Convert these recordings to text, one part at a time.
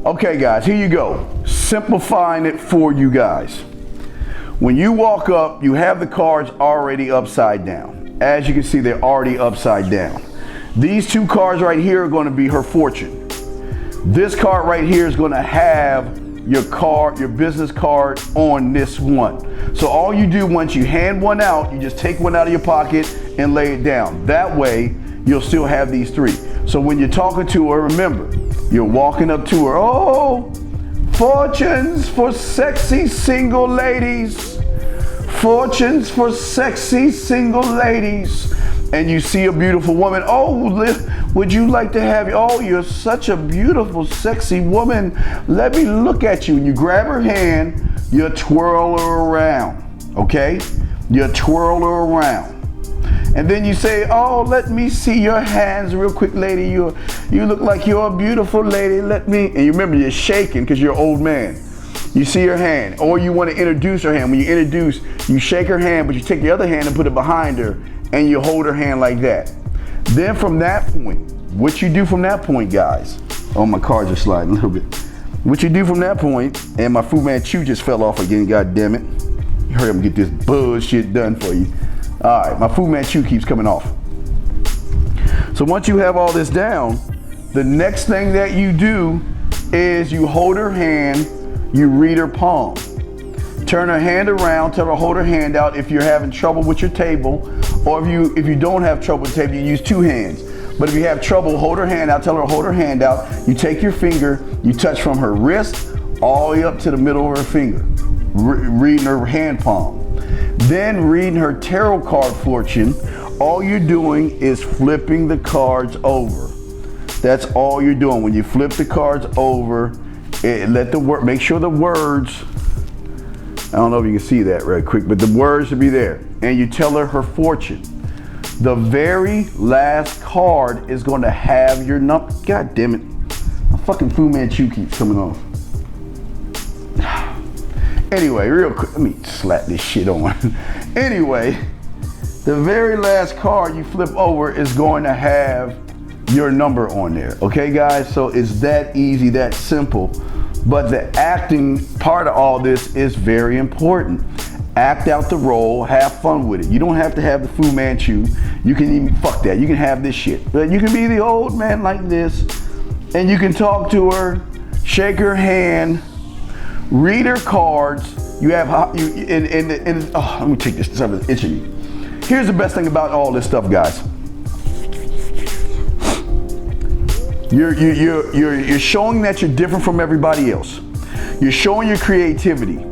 Okay guys, here you go. Simplifying it for you guys. When you walk up, you have the cards already upside down. As you can see, they're already upside down. These two cards right here are going to be her fortune. This card right here is going to have your business card on this one. So all you do once you hand one out, you just take one out of your pocket and lay it down. That way, you'll still have these three. So when you're talking to her, remember, you're walking up to her. Oh, fortunes for sexy single ladies. Fortunes for sexy single ladies. And you see a beautiful woman. Oh, would you like to have, oh, you're such a beautiful, sexy woman. Let me look at you. And you grab her hand, you twirl her around, okay? You twirl her around. And then you say, oh, let me see your hands real quick, lady. You look like you're a beautiful lady. Let me, and you remember you're shaking because you're an old man. You see her hand, or you want to introduce her hand. When you introduce, you shake her hand, but you take the other hand and put it behind her, and you hold her hand like that. Then from that point, what you do from that point, guys, oh, my cards are sliding a little bit. What you do from that point, and my Fu Manchu just fell off again, god damn it. Hurry up and get this bullshit done for you. All right, my Fu Manchu keeps coming off. So once you have all this down, the next thing that you do is you hold her hand, you read her palm. Turn her hand around, tell her to hold her hand out if you're having trouble with your table, or if you don't have trouble with the table, you use two hands. But if you have trouble, hold her hand out, tell her to hold her hand out. You take your finger, you touch from her wrist all the way up to the middle of her finger, reading her hand palm. Then reading her tarot card fortune, all you're doing is flipping the cards over. That's all you're doing. When you flip the cards over, make sure the words, I don't know if you can see that right quick, but the words should be there. And you tell her fortune. The very last card is going to have your number. God damn it. My fucking Fu Manchu keeps coming off. Anyway, real quick, let me slap this shit on. Anyway, the very last card you flip over is going to have your number on there. Okay, guys? So it's that easy, that simple. But the acting part of all this is very important. Act out the role, have fun with it. You don't have to have the Fu Manchu. You can even, fuck that, you can have this shit. But you can be the old man like this, and you can talk to her, shake her hand, read her cards. You have, oh, let me take this, something's itching me. Here's the best thing about all this stuff, guys. You're showing that you're different from everybody else. You're showing your creativity.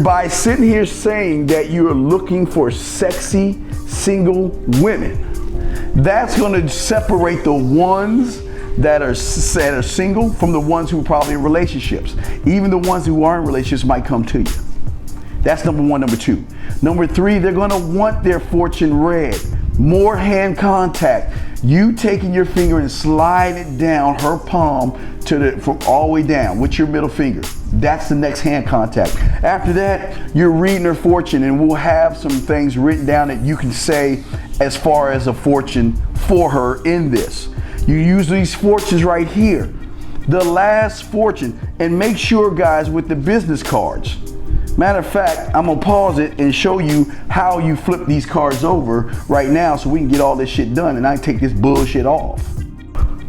By sitting here saying that you're looking for sexy single women, that's going to separate the ones that are single from the ones who are probably in relationships. Even the ones who are in relationships might come to you. That's number one. Number two. Number three, they're going to want their fortune read. More hand contact. You taking your finger and sliding it down her palm from all the way down with your middle finger. That's the next hand contact. After that, you're reading her fortune, and we'll have some things written down that you can say as far as a fortune for her in this. You use these fortunes right here. The last fortune, and make sure, guys, with the business cards. Matter of fact, I'm gonna pause it and show you how you flip these cards over right now so we can get all this shit done and I can take this bullshit off.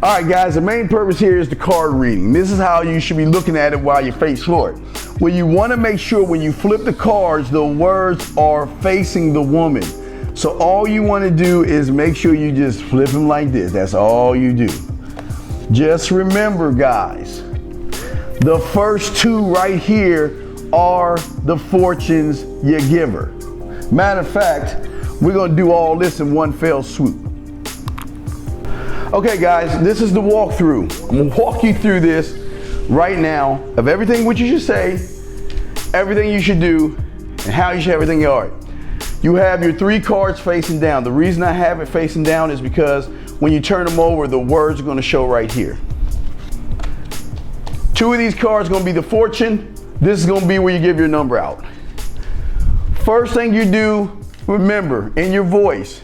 All right, guys, the main purpose here is the card reading. This is how you should be looking at it while you face forward. Well, you wanna make sure when you flip the cards, the words are facing the woman. So all you wanna do is make sure you just flip them like this. That's all you do. Just remember, guys, the first two right here are the fortunes you give her. Matter of fact, we're gonna do all this in one fell swoop. Okay guys, this is the walkthrough. I'm gonna walk you through this right now of everything what you should say, everything you should do, and how you should have everything in art. You have your three cards facing down. The reason I have it facing down is because when you turn them over, the words are gonna show right here. Two of these cards are gonna be the fortune. This is gonna be where you give your number out. First thing you do, remember, in your voice,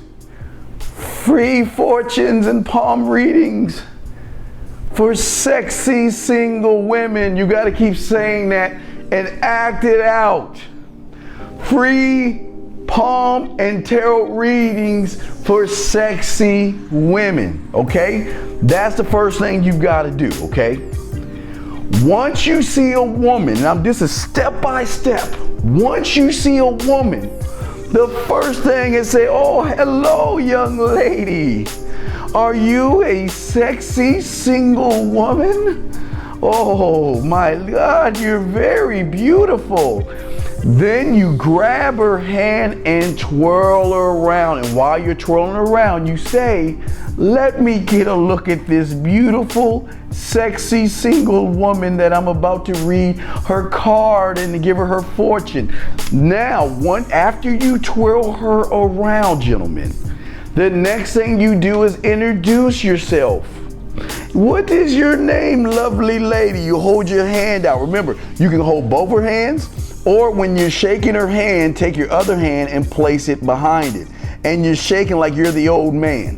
free fortunes and palm readings. for sexy single women. You got to keep saying that and act it out. Free palm and tarot readings for sexy women, okay? That's the first thing you've got to do, okay? Once you see a woman, now this is step by step. Once you see a woman, the first thing is say, oh, hello, young lady. Are you a sexy single woman? Oh my God, you're very beautiful. Then you grab her hand and twirl her around. And while you're twirling her around, you say, let me get a look at this beautiful, sexy single woman that I'm about to read her card and to give her her fortune. Now, after you twirl her around, gentlemen, the next thing you do is introduce yourself. What is your name, lovely lady? You hold your hand out. Remember, you can hold both her hands, or when you're shaking her hand, take your other hand and place it behind it. And you're shaking like you're the old man.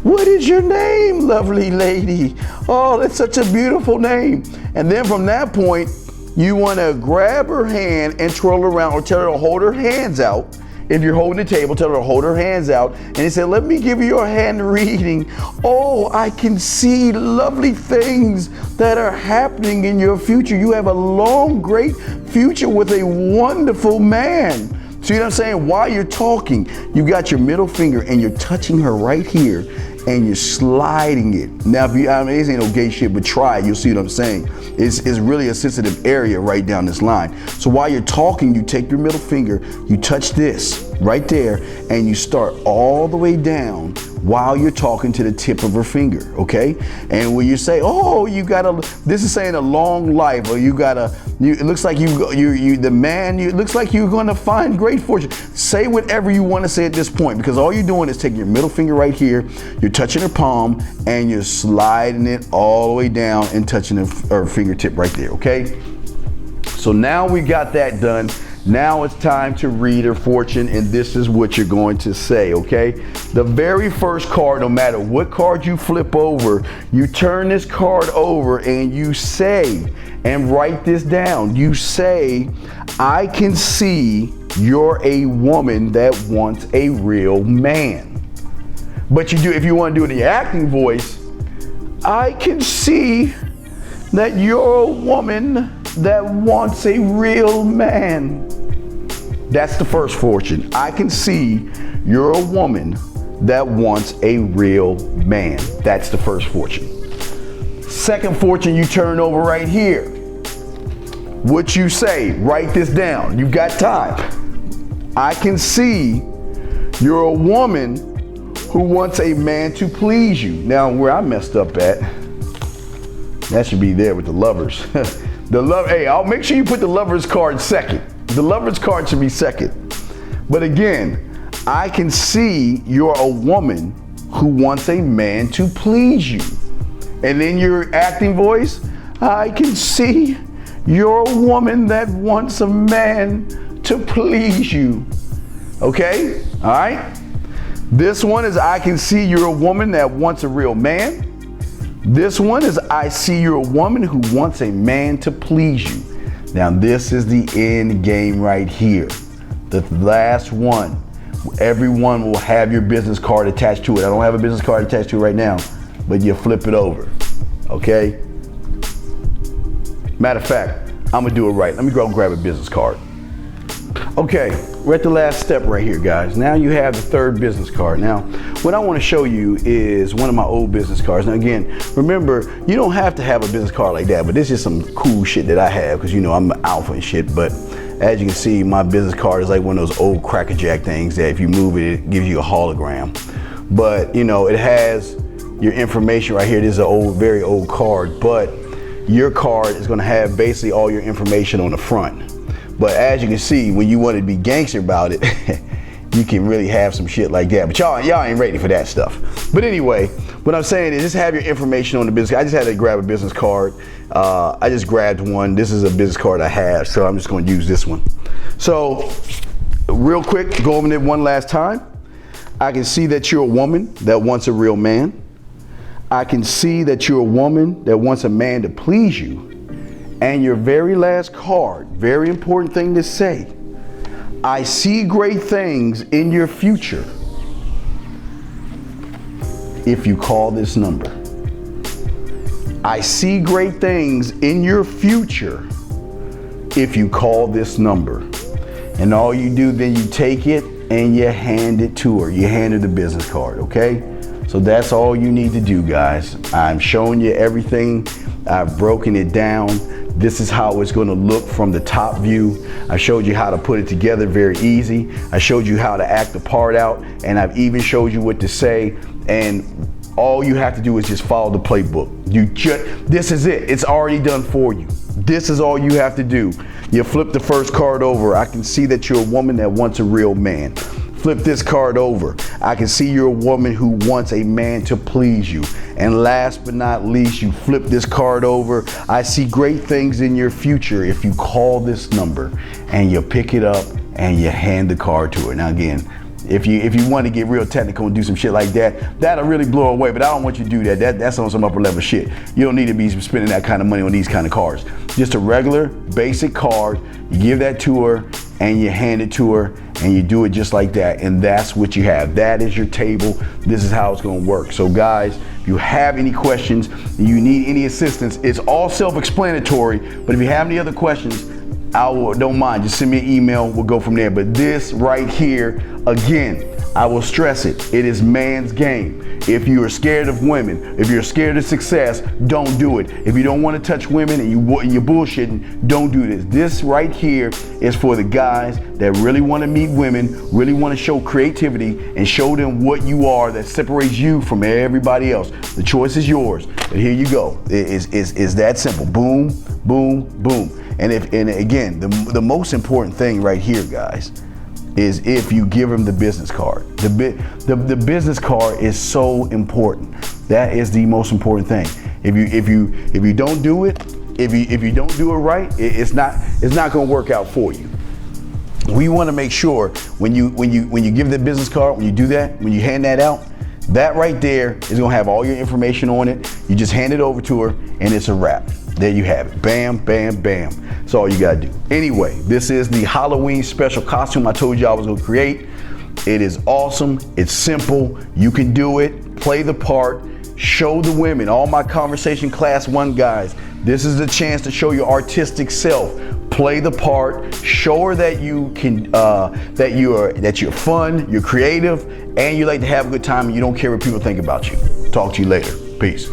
What is your name, lovely lady? Oh, that's such a beautiful name. And then from that point, you want to grab her hand and twirl her around, or tell her to hold her hands out. If you're holding the table, tell her to hold her hands out. And he said, let me give you your hand reading. Oh, I can see lovely things that are happening in your future. You have a long, great future with a wonderful man. See what I'm saying? While you're talking, you got your middle finger and you're touching her right here and you're sliding it. Now, if you, I mean, this ain't no gay shit, but try it. You'll see what I'm saying. It's really a sensitive area right down this line. So while you're talking, you take your middle finger, you touch this right there, and you start all the way down while you're talking to the tip of her finger, okay? And when you say, oh, you got this is saying a long life, or it looks like it looks like you're gonna find great fortune. Say whatever you wanna say at this point, because all you're doing is taking your middle finger right here, you're touching her palm, and you're sliding it all the way down and touching her fingertip right there, okay? So now we got that done. Now it's time to read her fortune, and this is what you're going to say, okay? The very first card, no matter what card you flip over, you turn this card over and you say, and write this down, you say, I can see you're a woman that wants a real man. But you do, if you want to do it in your acting voice, I can see that you're a woman that wants a real man. That's the first fortune. I can see you're a woman that wants a real man. That's the first fortune. Second fortune, you turn over right here. What you say, write this down. You've got time. I can see you're a woman who wants a man to please you. Now, where I messed up at, that should be there with the lovers. Hey, I'll make sure you put the lovers card second. The lover's card should be second. But again, I can see you're a woman who wants a man to please you. And in your acting voice, I can see you're a woman that wants a man to please you. Okay? All right? This one is I can see you're a woman that wants a real man. This one is I see you're a woman who wants a man to please you. Now this is the end game right here. The last one. Everyone will have your business card attached to it. I don't have a business card attached to it right now, but you flip it over, okay? Matter of fact, I'm gonna do it right. Let me go and grab a business card. Okay, we're at the last step right here, guys. Now you have the third business card. Now, what I want to show you is one of my old business cards. Now again, remember, you don't have to have a business card like that, but this is some cool shit that I have, because you know I'm an alpha and shit. But as you can see, my business card is like one of those old crackerjack things that if you move it, it gives you a hologram. But you know, it has your information right here. This is an old, very old card, but your card is going to have basically all your information on the front. But as you can see, when you want to be gangster about it, you can really have some shit like that. But y'all ain't ready for that stuff. But anyway, what I'm saying is just have your information on the business. I just had to grab a business card. I just grabbed one. This is a business card I have, so I'm just going to use this one. So real quick, go over it one last time. I can see that you're a woman that wants a real man. I can see that you're a woman that wants a man to please you. And your very last card, very important thing to say, I see great things in your future if you call this number. I see great things in your future if you call this number. And all you do, then you take it and you hand it to her. You hand her the business card, okay? So that's all you need to do, guys. I'm showing you everything. I've broken it down. This is how it's gonna look from the top view. I showed you how to put it together very easy. I showed you how to act the part out, and I've even showed you what to say. And all you have to do is just follow the playbook. This is it. It's already done for you. This is all you have to do. You flip the first card over. I can see that you're a woman that wants a real man. Flip this card over. I can see you're a woman who wants a man to please you. And last but not least, you flip this card over. I see great things in your future if you call this number and you pick it up and you hand the card to her. Now again, if you want to get real technical and do some shit like that, that'll really blow away, but I don't want you to do that. That's on some upper level shit. You don't need to be spending that kind of money on these kind of cards. Just a regular, basic card, you give that to her and you hand it to her and you do it just like that, and that's what you have. That is your table. This is how it's gonna work. So guys, if you have any questions, you need any assistance, it's all self-explanatory, but if you have any other questions, don't mind, just send me an email, we'll go from there. But this right here, again, I will stress it, it is man's game. If you are scared of women, if you're scared of success, don't do it. If you don't want to touch women and you're bullshitting, don't do this. This right here is for the guys that really want to meet women, really want to show creativity and show them what you are that separates you from everybody else. The choice is yours, but here you go. It's that simple. Boom, boom, boom. And again, the most important thing right here, guys, is if you give them the business card. The business card is so important. That is the most important thing. If you don't do it, if you don't do it right, it's not gonna work out for you. We want to make sure when you give the business card, when you do that, when you hand that out, that right there is gonna have all your information on it. You just hand it over to her and it's a wrap. There you have it. Bam, bam, bam. That's all you gotta do. Anyway, this is the Halloween special costume I told you I was gonna create. It is awesome. It's simple. You can do it. Play the part. Show the women. All my Conversation Class 1 guys, this is the chance to show your artistic self. Play the part. Show her that you can, that you're fun, you're creative, and you like to have a good time, and you don't care what people think about you. Talk to you later. Peace.